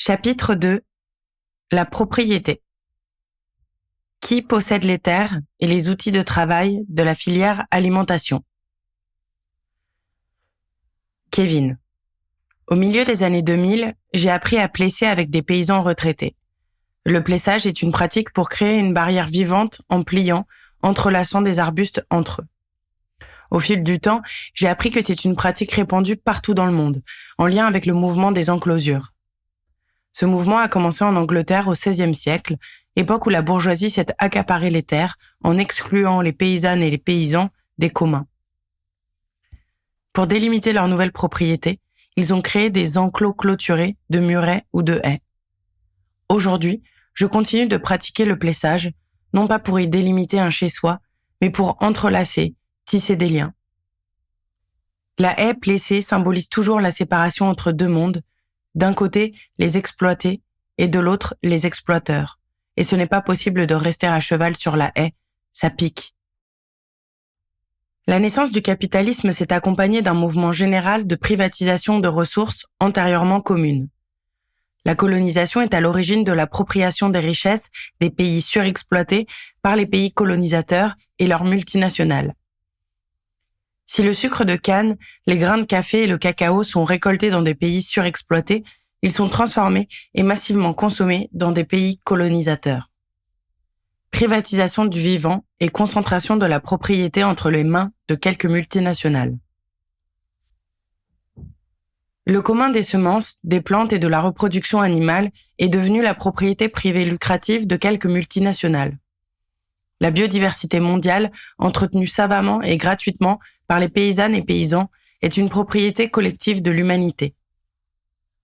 Chapitre 2. La propriété. Qui possède les terres et les outils de travail de la filière alimentation? Kevin. Au milieu des années 2000, j'ai appris à plesser avec des paysans retraités. Le plessage est une pratique pour créer une barrière vivante en pliant, entrelaçant des arbustes entre eux. Au fil du temps, j'ai appris que c'est une pratique répandue partout dans le monde, en lien avec le mouvement des enclosures. Ce mouvement a commencé en Angleterre au XVIe siècle, époque où la bourgeoisie s'est accaparée les terres en excluant les paysannes et les paysans des communs. Pour délimiter leur nouvelle propriété, ils ont créé des enclos clôturés de murets ou de haies. Aujourd'hui, je continue de pratiquer le plessage, non pas pour y délimiter un chez-soi, mais pour entrelacer, tisser des liens. La haie plessée symbolise toujours la séparation entre deux mondes, d'un côté les exploités et de l'autre les exploiteurs. Et ce n'est pas possible de rester à cheval sur la haie, ça pique. La naissance du capitalisme s'est accompagnée d'un mouvement général de privatisation de ressources antérieurement communes. La colonisation est à l'origine de l'appropriation des richesses des pays surexploités par les pays colonisateurs et leurs multinationales. Si le sucre de canne, les grains de café et le cacao sont récoltés dans des pays surexploités, ils sont transformés et massivement consommés dans des pays colonisateurs. Privatisation du vivant et concentration de la propriété entre les mains de quelques multinationales. Le commun des semences, des plantes et de la reproduction animale est devenu la propriété privée lucrative de quelques multinationales. La biodiversité mondiale, entretenue savamment et gratuitement par les paysannes et paysans, est une propriété collective de l'humanité.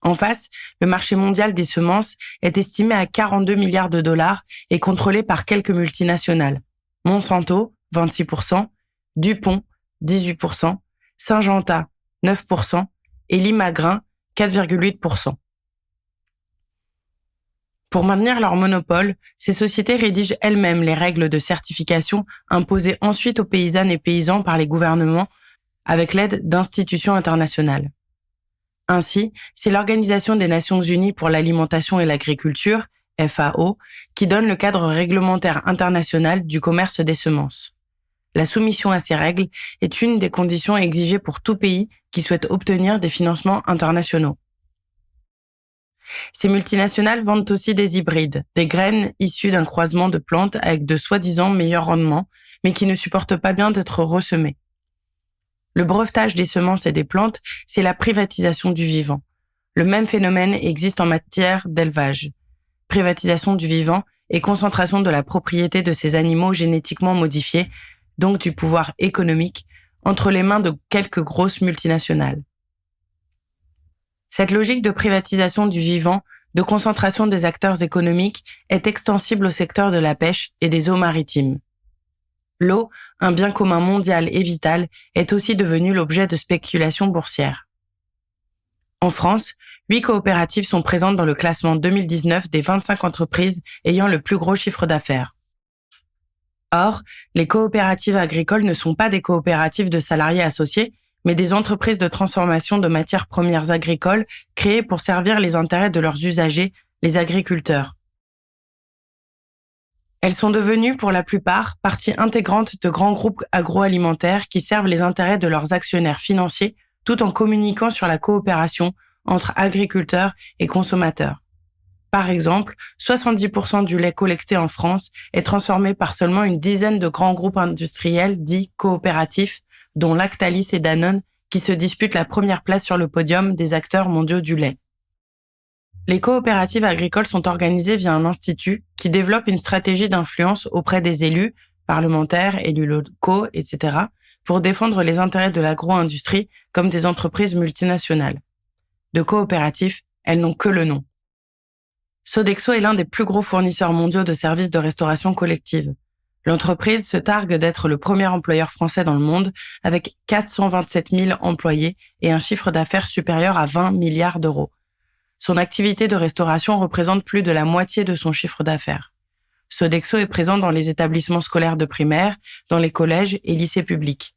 En face, le marché mondial des semences est estimé à 42 milliards de dollars et contrôlé par quelques multinationales. Monsanto, 26%, DuPont, 18%, Syngenta, 9% et Limagrain, 4,8%. Pour maintenir leur monopole, ces sociétés rédigent elles-mêmes les règles de certification imposées ensuite aux paysannes et paysans par les gouvernements avec l'aide d'institutions internationales. Ainsi, c'est l'Organisation des Nations Unies pour l'alimentation et l'agriculture, FAO, qui donne le cadre réglementaire international du commerce des semences. La soumission à ces règles est une des conditions exigées pour tout pays qui souhaite obtenir des financements internationaux. Ces multinationales vendent aussi des hybrides, des graines issues d'un croisement de plantes avec de soi-disant meilleurs rendements, mais qui ne supportent pas bien d'être ressemées. Le brevetage des semences et des plantes, c'est la privatisation du vivant. Le même phénomène existe en matière d'élevage. Privatisation du vivant et concentration de la propriété de ces animaux génétiquement modifiés, donc du pouvoir économique, entre les mains de quelques grosses multinationales. Cette logique de privatisation du vivant, de concentration des acteurs économiques, est extensible au secteur de la pêche et des eaux maritimes. L'eau, un bien commun mondial et vital, est aussi devenue l'objet de spéculations boursières. En France, 8 coopératives sont présentes dans le classement 2019 des 25 entreprises ayant le plus gros chiffre d'affaires. Or, les coopératives agricoles ne sont pas des coopératives de salariés associés, mais des entreprises de transformation de matières premières agricoles créées pour servir les intérêts de leurs usagers, les agriculteurs. Elles sont devenues, pour la plupart, partie intégrante de grands groupes agroalimentaires qui servent les intérêts de leurs actionnaires financiers tout en communiquant sur la coopération entre agriculteurs et consommateurs. Par exemple, 70% du lait collecté en France est transformé par seulement une dizaine de grands groupes industriels dits coopératifs, dont Lactalis et Danone, qui se disputent la première place sur le podium des acteurs mondiaux du lait. Les coopératives agricoles sont organisées via un institut qui développe une stratégie d'influence auprès des élus, parlementaires, élus locaux, etc., pour défendre les intérêts de l'agro-industrie comme des entreprises multinationales. De coopératives, elles n'ont que le nom. Sodexo est l'un des plus gros fournisseurs mondiaux de services de restauration collective. L'entreprise se targue d'être le premier employeur français dans le monde avec 427 000 employés et un chiffre d'affaires supérieur à 20 milliards d'euros. Son activité de restauration représente plus de la moitié de son chiffre d'affaires. Sodexo est présent dans les établissements scolaires de primaire, dans les collèges et lycées publics.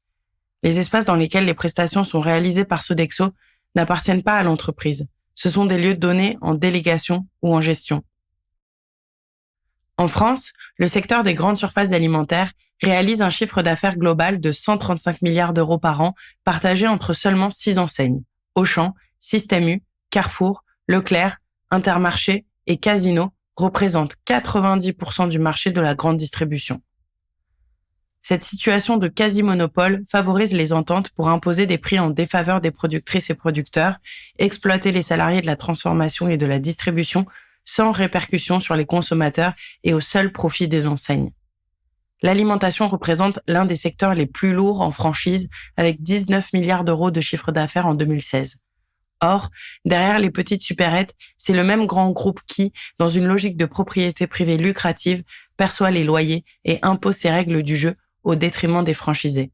Les espaces dans lesquels les prestations sont réalisées par Sodexo n'appartiennent pas à l'entreprise. Ce sont des lieux donnés en délégation ou en gestion. En France, le secteur des grandes surfaces alimentaires réalise un chiffre d'affaires global de 135 milliards d'euros par an, partagé entre seulement 6 enseignes. Auchan, Système U, Carrefour, Leclerc, Intermarché et Casino représentent 90% du marché de la grande distribution. Cette situation de quasi-monopole favorise les ententes pour imposer des prix en défaveur des productrices et producteurs, exploiter les salariés de la transformation et de la distribution sans répercussion sur les consommateurs et au seul profit des enseignes. L'alimentation représente l'un des secteurs les plus lourds en franchise avec 19 milliards d'euros de chiffre d'affaires en 2016. Or, derrière les petites supérettes, c'est le même grand groupe qui, dans une logique de propriété privée lucrative, perçoit les loyers et impose ses règles du jeu au détriment des franchisés.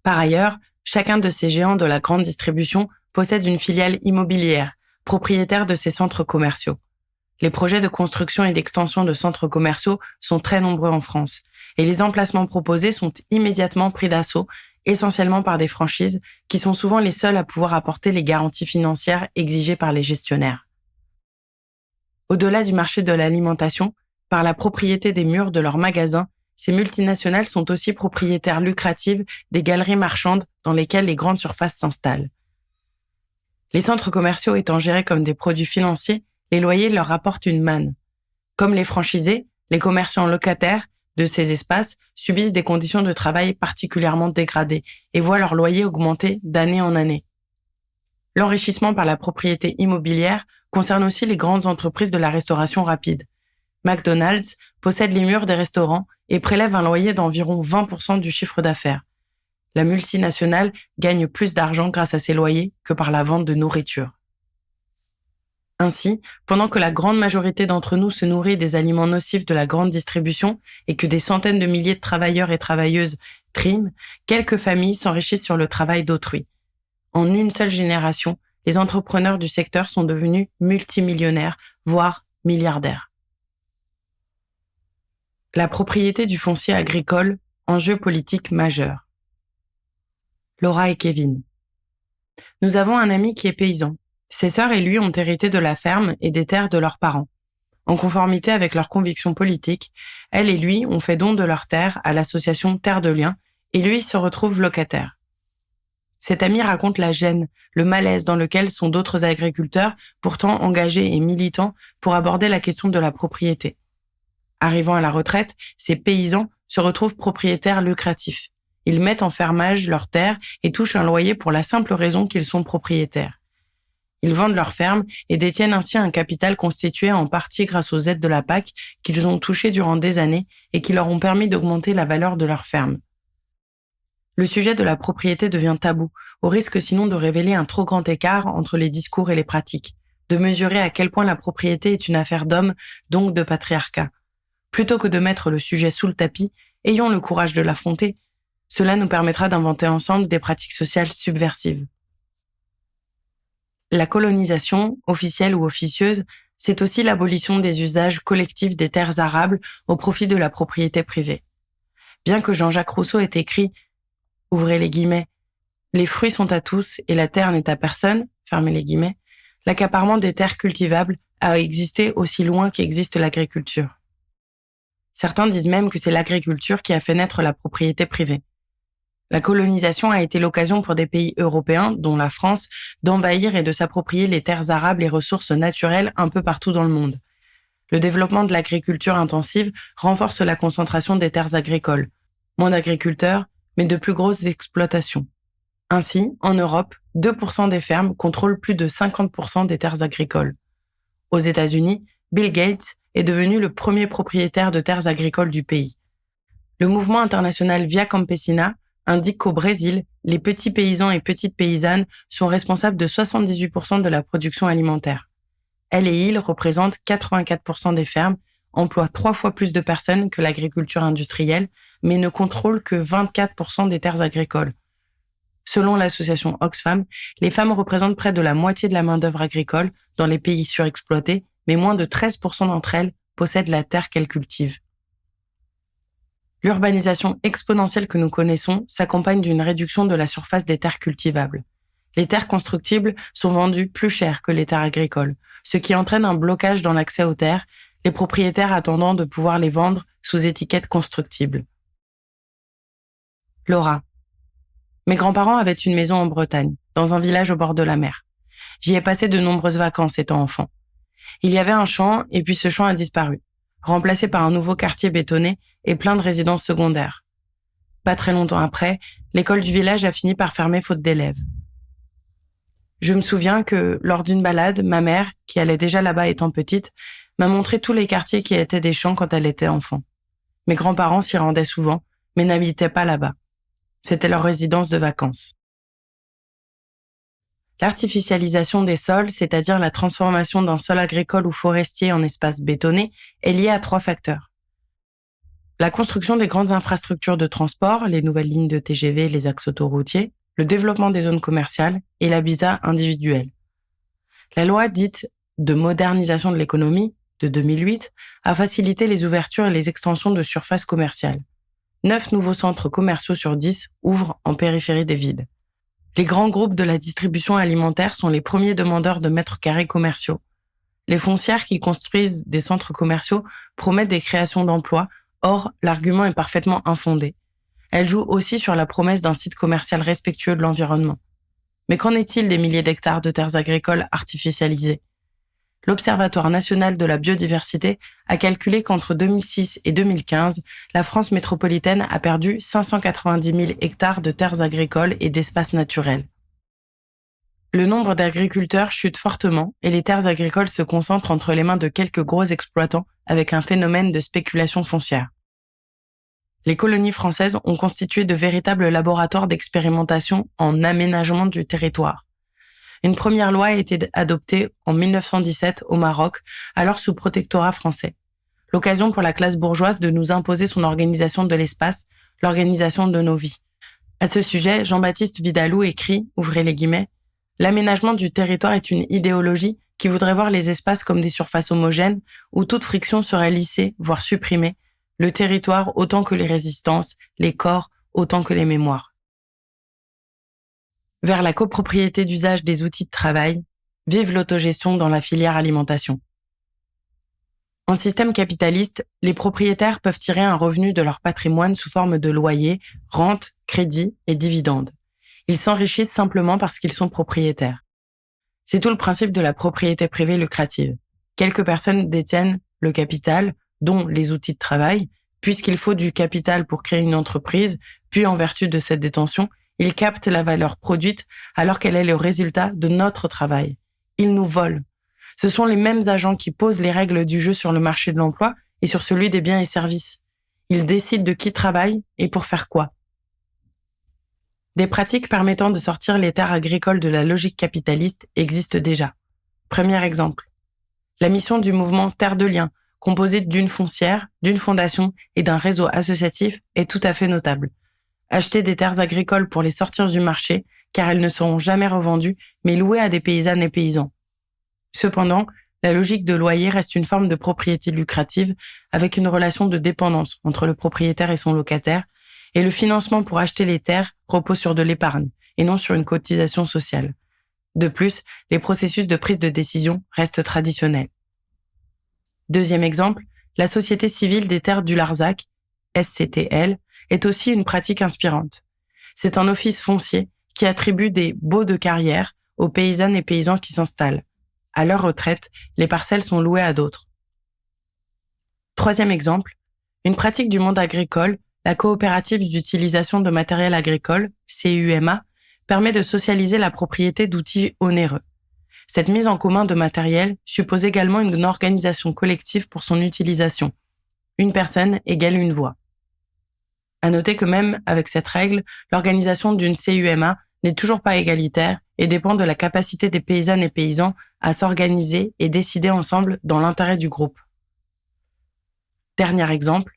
Par ailleurs, chacun de ces géants de la grande distribution possède une filiale immobilière, propriétaire de ces centres commerciaux. Les projets de construction et d'extension de centres commerciaux sont très nombreux en France, et les emplacements proposés sont immédiatement pris d'assaut, essentiellement par des franchises qui sont souvent les seules à pouvoir apporter les garanties financières exigées par les gestionnaires. Au-delà du marché de l'alimentation, par la propriété des murs de leurs magasins, ces multinationales sont aussi propriétaires lucratives des galeries marchandes dans lesquelles les grandes surfaces s'installent. Les centres commerciaux étant gérés comme des produits financiers, les loyers leur rapportent une manne. Comme les franchisés, les commerçants locataires de ces espaces subissent des conditions de travail particulièrement dégradées et voient leur loyer augmenter d'année en année. L'enrichissement par la propriété immobilière concerne aussi les grandes entreprises de la restauration rapide. McDonald's possède les murs des restaurants et prélève un loyer d'environ 20% du chiffre d'affaires. La multinationale gagne plus d'argent grâce à ses loyers que par la vente de nourriture. Ainsi, pendant que la grande majorité d'entre nous se nourrit des aliments nocifs de la grande distribution et que des centaines de milliers de travailleurs et travailleuses triment, quelques familles s'enrichissent sur le travail d'autrui. En une seule génération, les entrepreneurs du secteur sont devenus multimillionnaires, voire milliardaires. La propriété du foncier agricole, enjeu politique majeur. Laura et Kevin. Nous avons un ami qui est paysan. Ses sœurs et lui ont hérité de la ferme et des terres de leurs parents. En conformité avec leurs convictions politiques, elle et lui ont fait don de leurs terres à l'association Terre de Liens et lui se retrouve locataire. Cet ami raconte la gêne, le malaise dans lequel sont d'autres agriculteurs, pourtant engagés et militants pour aborder la question de la propriété. Arrivant à la retraite, ces paysans se retrouvent propriétaires lucratifs. Ils mettent en fermage leurs terres et touchent un loyer pour la simple raison qu'ils sont propriétaires. Ils vendent leurs fermes et détiennent ainsi un capital constitué en partie grâce aux aides de la PAC qu'ils ont touchées durant des années et qui leur ont permis d'augmenter la valeur de leurs fermes. Le sujet de la propriété devient tabou, au risque sinon de révéler un trop grand écart entre les discours et les pratiques, de mesurer à quel point la propriété est une affaire d'hommes, donc de patriarcat. Plutôt que de mettre le sujet sous le tapis, ayons le courage de l'affronter. Cela nous permettra d'inventer ensemble des pratiques sociales subversives. La colonisation, officielle ou officieuse, c'est aussi l'abolition des usages collectifs des terres arables au profit de la propriété privée. Bien que Jean-Jacques Rousseau ait écrit, ouvrez les guillemets, les fruits sont à tous et la terre n'est à personne, fermez les guillemets, l'accaparement des terres cultivables a existé aussi loin qu'existe l'agriculture. Certains disent même que c'est l'agriculture qui a fait naître la propriété privée. La colonisation a été l'occasion pour des pays européens, dont la France, d'envahir et de s'approprier les terres arables et ressources naturelles un peu partout dans le monde. Le développement de l'agriculture intensive renforce la concentration des terres agricoles. Moins d'agriculteurs, mais de plus grosses exploitations. Ainsi, en Europe, 2% des fermes contrôlent plus de 50% des terres agricoles. Aux États-Unis, Bill Gates est devenu le premier propriétaire de terres agricoles du pays. Le mouvement international Via Campesina indique qu'au Brésil, les petits paysans et petites paysannes sont responsables de 78% de la production alimentaire. Elle et il représentent 84% des fermes, emploient 3 fois plus de personnes que l'agriculture industrielle, mais ne contrôlent que 24% des terres agricoles. Selon l'association Oxfam, les femmes représentent près de la moitié de la main-d'œuvre agricole dans les pays surexploités, mais moins de 13% d'entre elles possèdent la terre qu'elles cultivent. L'urbanisation exponentielle que nous connaissons s'accompagne d'une réduction de la surface des terres cultivables. Les terres constructibles sont vendues plus cher que les terres agricoles, ce qui entraîne un blocage dans l'accès aux terres, les propriétaires attendant de pouvoir les vendre sous étiquette constructible. Laura. Mes grands-parents avaient une maison en Bretagne, dans un village au bord de la mer. J'y ai passé de nombreuses vacances étant enfant. Il y avait un champ et puis ce champ a disparu, remplacé par un nouveau quartier bétonné et plein de résidences secondaires. Pas très longtemps après, l'école du village a fini par fermer faute d'élèves. Je me souviens que, lors d'une balade, ma mère, qui allait déjà là-bas étant petite, m'a montré tous les quartiers qui étaient des champs quand elle était enfant. Mes grands-parents s'y rendaient souvent, mais n'habitaient pas là-bas. C'était leur résidence de vacances. L'artificialisation des sols, c'est-à-dire la transformation d'un sol agricole ou forestier en espace bétonné, est liée à 3 facteurs. La construction des grandes infrastructures de transport, les nouvelles lignes de TGV, les axes autoroutiers, le développement des zones commerciales et l'habitat individuel. La loi dite de modernisation de l'économie de 2008 a facilité les ouvertures et les extensions de surfaces commerciales. 9 nouveaux centres commerciaux sur 10 ouvrent en périphérie des villes. Les grands groupes de la distribution alimentaire sont les premiers demandeurs de mètres carrés commerciaux. Les foncières qui construisent des centres commerciaux promettent des créations d'emplois, or l'argument est parfaitement infondé. Elle joue aussi sur la promesse d'un site commercial respectueux de l'environnement. Mais qu'en est-il des milliers d'hectares de terres agricoles artificialisées ? L'Observatoire national de la biodiversité a calculé qu'entre 2006 et 2015, la France métropolitaine a perdu 590 000 hectares de terres agricoles et d'espaces naturels. Le nombre d'agriculteurs chute fortement et les terres agricoles se concentrent entre les mains de quelques gros exploitants avec un phénomène de spéculation foncière. Les colonies françaises ont constitué de véritables laboratoires d'expérimentation en aménagement du territoire. Une première loi a été adoptée en 1917 au Maroc, alors sous protectorat français. L'occasion pour la classe bourgeoise de nous imposer son organisation de l'espace, l'organisation de nos vies. À ce sujet, Jean-Baptiste Vidalou écrit, ouvrez les guillemets, « L'aménagement du territoire est une idéologie qui voudrait voir les espaces comme des surfaces homogènes où toute friction serait lissée, voire supprimée, le territoire autant que les résistances, les corps autant que les mémoires. » Vers la copropriété d'usage des outils de travail, vive l'autogestion dans la filière alimentation. En système capitaliste, les propriétaires peuvent tirer un revenu de leur patrimoine sous forme de loyer, rente, crédit et dividendes. Ils s'enrichissent simplement parce qu'ils sont propriétaires. C'est tout le principe de la propriété privée lucrative. Quelques personnes détiennent le capital, dont les outils de travail, puisqu'il faut du capital pour créer une entreprise, puis en vertu de cette détention, ils captent la valeur produite alors qu'elle est le résultat de notre travail. Ils nous volent. Ce sont les mêmes agents qui posent les règles du jeu sur le marché de l'emploi et sur celui des biens et services. Ils décident de qui travaille et pour faire quoi. Des pratiques permettant de sortir les terres agricoles de la logique capitaliste existent déjà. Premier exemple. La mission du mouvement Terre de Liens, composé d'une foncière, d'une fondation et d'un réseau associatif, est tout à fait notable. Acheter des terres agricoles pour les sortir du marché, car elles ne seront jamais revendues, mais louées à des paysannes et paysans. Cependant, la logique de loyer reste une forme de propriété lucrative avec une relation de dépendance entre le propriétaire et son locataire, et le financement pour acheter les terres repose sur de l'épargne et non sur une cotisation sociale. De plus, les processus de prise de décision restent traditionnels. Deuxième exemple, la Société civile des terres du Larzac, SCTL, est aussi une pratique inspirante. C'est un office foncier qui attribue des baux de carrière aux paysannes et paysans qui s'installent. À leur retraite, les parcelles sont louées à d'autres. Troisième exemple, une pratique du monde agricole, la coopérative d'utilisation de matériel agricole, CUMA, permet de socialiser la propriété d'outils onéreux. Cette mise en commun de matériel suppose également une organisation collective pour son utilisation. Une personne égale une voix. À noter que même avec cette règle, l'organisation d'une CUMA n'est toujours pas égalitaire et dépend de la capacité des paysannes et paysans à s'organiser et décider ensemble dans l'intérêt du groupe. Dernier exemple,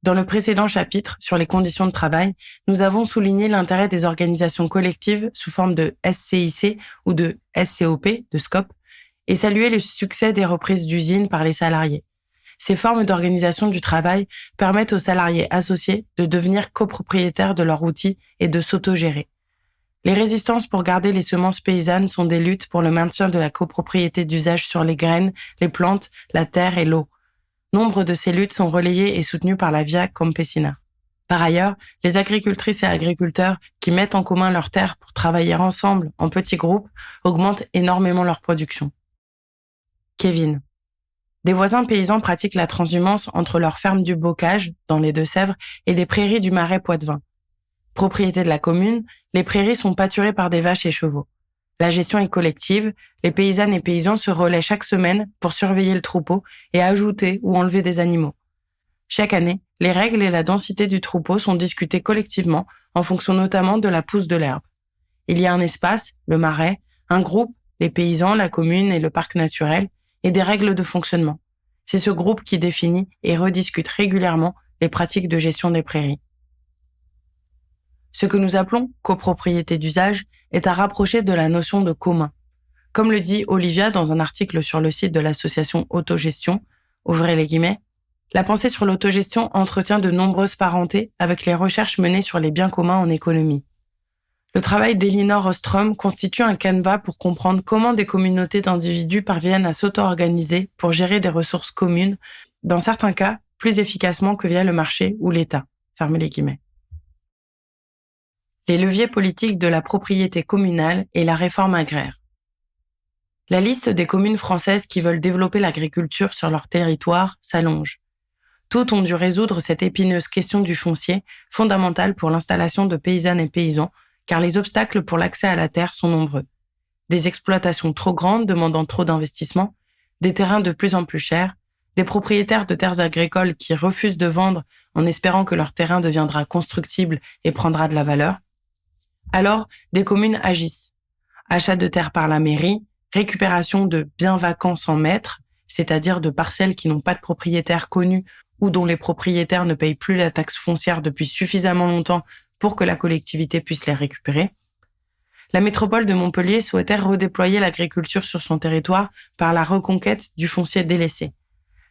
dans le précédent chapitre sur les conditions de travail, nous avons souligné l'intérêt des organisations collectives sous forme de SCIC ou de SCOP, de SCOP, et salué le succès des reprises d'usines par les salariés. Ces formes d'organisation du travail permettent aux salariés associés de devenir copropriétaires de leurs outils et de s'autogérer. Les résistances pour garder les semences paysannes sont des luttes pour le maintien de la copropriété d'usage sur les graines, les plantes, la terre et l'eau. Nombre de ces luttes sont relayées et soutenues par la Via Campesina. Par ailleurs, les agricultrices et agriculteurs qui mettent en commun leurs terres pour travailler ensemble en petits groupes augmentent énormément leur production. Kevin. Des voisins paysans pratiquent la transhumance entre leurs fermes du Bocage, dans les Deux-Sèvres, et des prairies du Marais Poitevin. Propriété de la commune, les prairies sont pâturées par des vaches et chevaux. La gestion est collective, les paysannes et paysans se relaient chaque semaine pour surveiller le troupeau et ajouter ou enlever des animaux. Chaque année, les règles et la densité du troupeau sont discutées collectivement en fonction notamment de la pousse de l'herbe. Il y a un espace, le marais, un groupe, les paysans, la commune et le parc naturel, et des règles de fonctionnement. C'est ce groupe qui définit et rediscute régulièrement les pratiques de gestion des prairies. Ce que nous appelons copropriété d'usage est à rapprocher de la notion de commun. Comme le dit Olivia dans un article sur le site de l'association Autogestion, ouvrez les guillemets, la pensée sur l'autogestion entretient de nombreuses parentés avec les recherches menées sur les biens communs en économie. Le travail d'Elinor Ostrom constitue un canevas pour comprendre comment des communautés d'individus parviennent à s'auto-organiser pour gérer des ressources communes, dans certains cas plus efficacement que via le marché ou l'État. Fermez les guillemets. Les leviers politiques de la propriété communale et la réforme agraire. La liste des communes françaises qui veulent développer l'agriculture sur leur territoire s'allonge. Toutes ont dû résoudre cette épineuse question du foncier, fondamentale pour l'installation de paysannes et paysans, car les obstacles pour l'accès à la terre sont nombreux. Des exploitations trop grandes demandant trop d'investissements, des terrains de plus en plus chers, des propriétaires de terres agricoles qui refusent de vendre en espérant que leur terrain deviendra constructible et prendra de la valeur. Alors, des communes agissent. Achat de terres par la mairie, récupération de biens vacants sans maître, c'est-à-dire de parcelles qui n'ont pas de propriétaire connu ou dont les propriétaires ne payent plus la taxe foncière depuis suffisamment longtemps pour que la collectivité puisse les récupérer. La métropole de Montpellier souhaitait redéployer l'agriculture sur son territoire par la reconquête du foncier délaissé.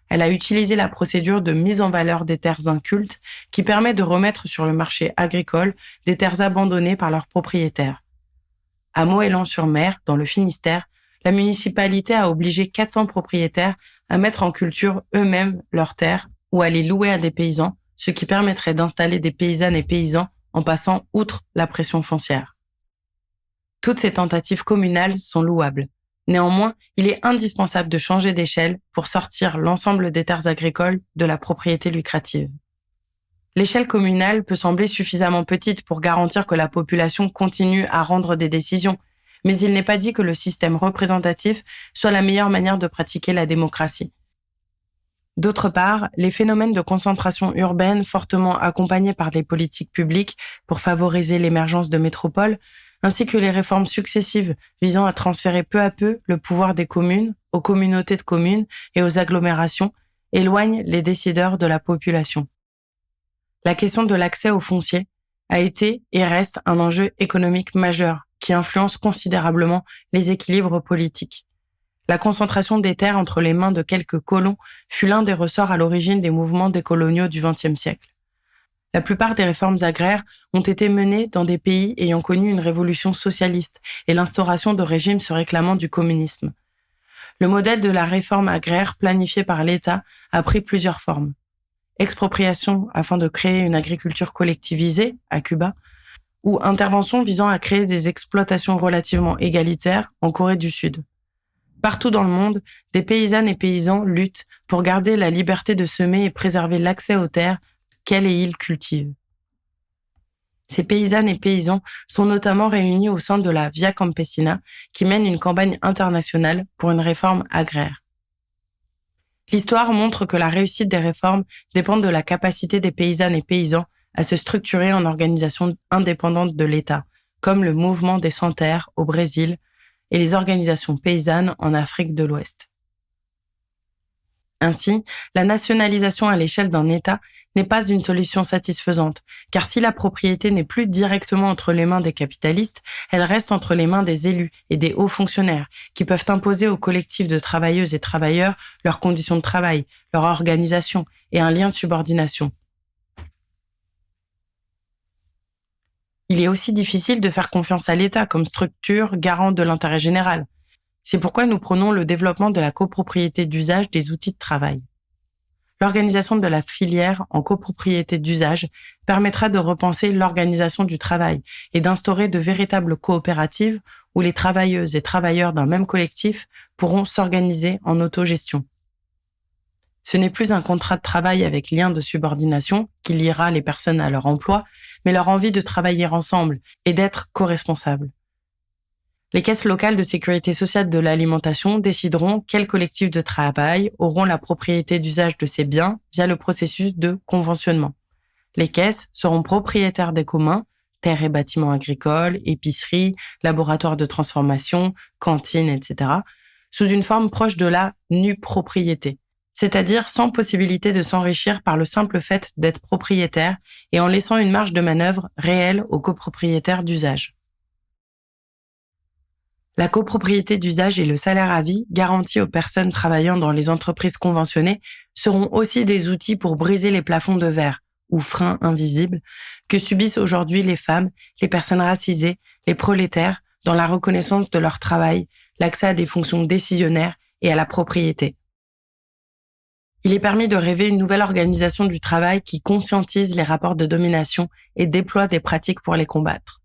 Elle a utilisé la procédure de mise en valeur des terres incultes qui permet de remettre sur le marché agricole des terres abandonnées par leurs propriétaires. À Moëlan-sur-Mer, dans le Finistère, la municipalité a obligé 400 propriétaires à mettre en culture eux-mêmes leurs terres ou à les louer à des paysans, ce qui permettrait d'installer des paysannes et paysans en passant outre la pression foncière. Toutes ces tentatives communales sont louables. Néanmoins, il est indispensable de changer d'échelle pour sortir l'ensemble des terres agricoles de la propriété lucrative. L'échelle communale peut sembler suffisamment petite pour garantir que la population continue à rendre des décisions, mais il n'est pas dit que le système représentatif soit la meilleure manière de pratiquer la démocratie. D'autre part, les phénomènes de concentration urbaine fortement accompagnés par des politiques publiques pour favoriser l'émergence de métropoles, ainsi que les réformes successives visant à transférer peu à peu le pouvoir des communes aux communautés de communes et aux agglomérations, éloignent les décideurs de la population. La question de l'accès au foncier a été et reste un enjeu économique majeur qui influence considérablement les équilibres politiques. La concentration des terres entre les mains de quelques colons fut l'un des ressorts à l'origine des mouvements décoloniaux du XXe siècle. La plupart des réformes agraires ont été menées dans des pays ayant connu une révolution socialiste et l'instauration de régimes se réclamant du communisme. Le modèle de la réforme agraire planifiée par l'État a pris plusieurs formes. Expropriation afin de créer une agriculture collectivisée, à Cuba, ou intervention visant à créer des exploitations relativement égalitaires en Corée du Sud. Partout dans le monde, des paysannes et paysans luttent pour garder la liberté de semer et préserver l'accès aux terres qu'elles et ils cultivent. Ces paysannes et paysans sont notamment réunis au sein de la Via Campesina, qui mène une campagne internationale pour une réforme agraire. L'histoire montre que la réussite des réformes dépend de la capacité des paysannes et paysans à se structurer en organisations indépendantes de l'État, comme le mouvement des Sans-Terres au Brésil et les organisations paysannes en Afrique de l'Ouest. Ainsi, la nationalisation à l'échelle d'un État n'est pas une solution satisfaisante, car si la propriété n'est plus directement entre les mains des capitalistes, elle reste entre les mains des élus et des hauts fonctionnaires, qui peuvent imposer aux collectifs de travailleuses et travailleurs leurs conditions de travail, leur organisation et un lien de subordination. Il est aussi difficile de faire confiance à l'État comme structure garante de l'intérêt général. C'est pourquoi nous prônons le développement de la copropriété d'usage des outils de travail. L'organisation de la filière en copropriété d'usage permettra de repenser l'organisation du travail et d'instaurer de véritables coopératives où les travailleuses et travailleurs d'un même collectif pourront s'organiser en autogestion. Ce n'est plus un contrat de travail avec lien de subordination qui liera les personnes à leur emploi, mais leur envie de travailler ensemble et d'être co-responsables. Les caisses locales de sécurité sociale de l'alimentation décideront quels collectifs de travail auront la propriété d'usage de ces biens via le processus de conventionnement. Les caisses seront propriétaires des communs, terres et bâtiments agricoles, épiceries, laboratoires de transformation, cantines, etc., sous une forme proche de la nue propriété, c'est-à-dire sans possibilité de s'enrichir par le simple fait d'être propriétaire et en laissant une marge de manœuvre réelle aux copropriétaires d'usage. La copropriété d'usage et le salaire à vie garantis aux personnes travaillant dans les entreprises conventionnées seront aussi des outils pour briser les plafonds de verre, ou freins invisibles, que subissent aujourd'hui les femmes, les personnes racisées, les prolétaires, dans la reconnaissance de leur travail, l'accès à des fonctions décisionnaires et à la propriété. Il est permis de rêver une nouvelle organisation du travail qui conscientise les rapports de domination et déploie des pratiques pour les combattre.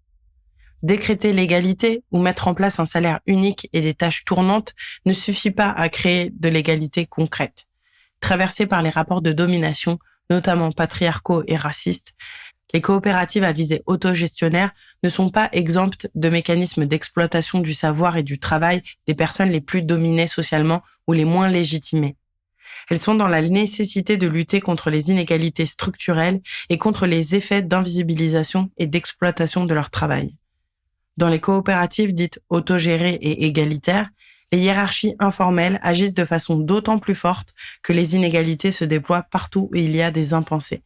Décréter l'égalité ou mettre en place un salaire unique et des tâches tournantes ne suffit pas à créer de l'égalité concrète. Traversées par les rapports de domination, notamment patriarcaux et racistes, les coopératives à visée autogestionnaire ne sont pas exemptes de mécanismes d'exploitation du savoir et du travail des personnes les plus dominées socialement ou les moins légitimées. Elles sont dans la nécessité de lutter contre les inégalités structurelles et contre les effets d'invisibilisation et d'exploitation de leur travail. Dans les coopératives dites autogérées et égalitaires, les hiérarchies informelles agissent de façon d'autant plus forte que les inégalités se déploient partout où il y a des impensés.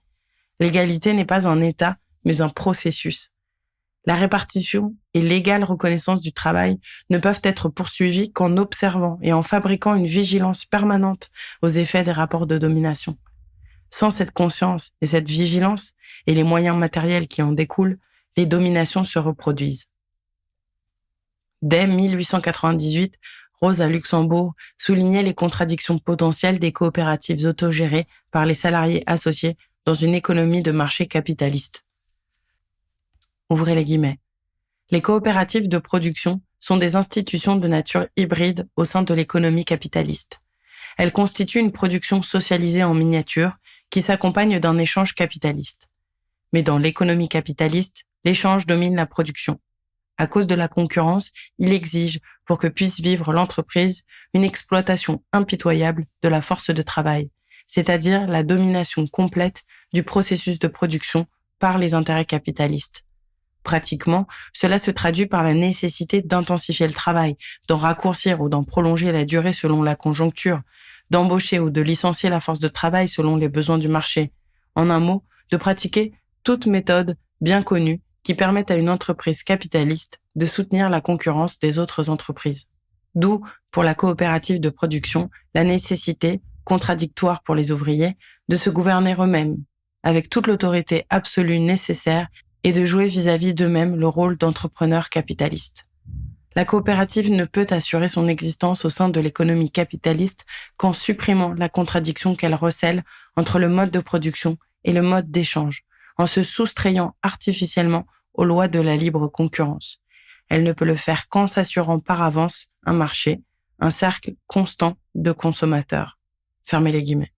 L'égalité n'est pas un état, mais un processus. La répartition et l'égale reconnaissance du travail ne peuvent être poursuivies qu'en observant et en fabriquant une vigilance permanente aux effets des rapports de domination. Sans cette conscience et cette vigilance et les moyens matériels qui en découlent, les dominations se reproduisent. Dès 1898, Rosa Luxembourg soulignait les contradictions potentielles des coopératives autogérées par les salariés associés dans une économie de marché capitaliste. Ouvrez les guillemets. Les coopératives de production sont des institutions de nature hybride au sein de l'économie capitaliste. Elles constituent une production socialisée en miniature qui s'accompagne d'un échange capitaliste. Mais dans l'économie capitaliste, l'échange domine la production. À cause de la concurrence, il exige, pour que puisse vivre l'entreprise, une exploitation impitoyable de la force de travail, c'est-à-dire la domination complète du processus de production par les intérêts capitalistes. Pratiquement, cela se traduit par la nécessité d'intensifier le travail, d'en raccourcir ou d'en prolonger la durée selon la conjoncture, d'embaucher ou de licencier la force de travail selon les besoins du marché. En un mot, de pratiquer toute méthode bien connue qui permettent à une entreprise capitaliste de soutenir la concurrence des autres entreprises. D'où, pour la coopérative de production, la nécessité, contradictoire pour les ouvriers, de se gouverner eux-mêmes, avec toute l'autorité absolue nécessaire et de jouer vis-à-vis d'eux-mêmes le rôle d'entrepreneurs capitalistes. La coopérative ne peut assurer son existence au sein de l'économie capitaliste qu'en supprimant la contradiction qu'elle recèle entre le mode de production et le mode d'échange, en se soustrayant artificiellement aux lois de la libre concurrence. Elle ne peut le faire qu'en s'assurant par avance un marché, un cercle constant de consommateurs. Fermez les guillemets.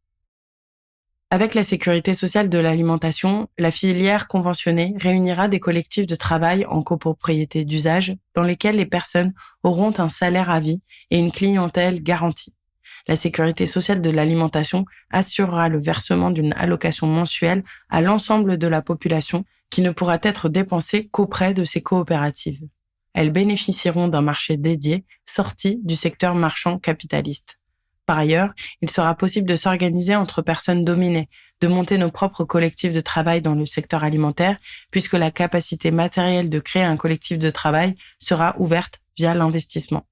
Avec la sécurité sociale de l'alimentation, la filière conventionnée réunira des collectifs de travail en copropriété d'usage dans lesquels les personnes auront un salaire à vie et une clientèle garantie. La sécurité sociale de l'alimentation assurera le versement d'une allocation mensuelle à l'ensemble de la population qui ne pourra être dépensée qu'auprès de ces coopératives. Elles bénéficieront d'un marché dédié sorti du secteur marchand capitaliste. Par ailleurs, il sera possible de s'organiser entre personnes dominées, de monter nos propres collectifs de travail dans le secteur alimentaire, puisque la capacité matérielle de créer un collectif de travail sera ouverte via l'investissement.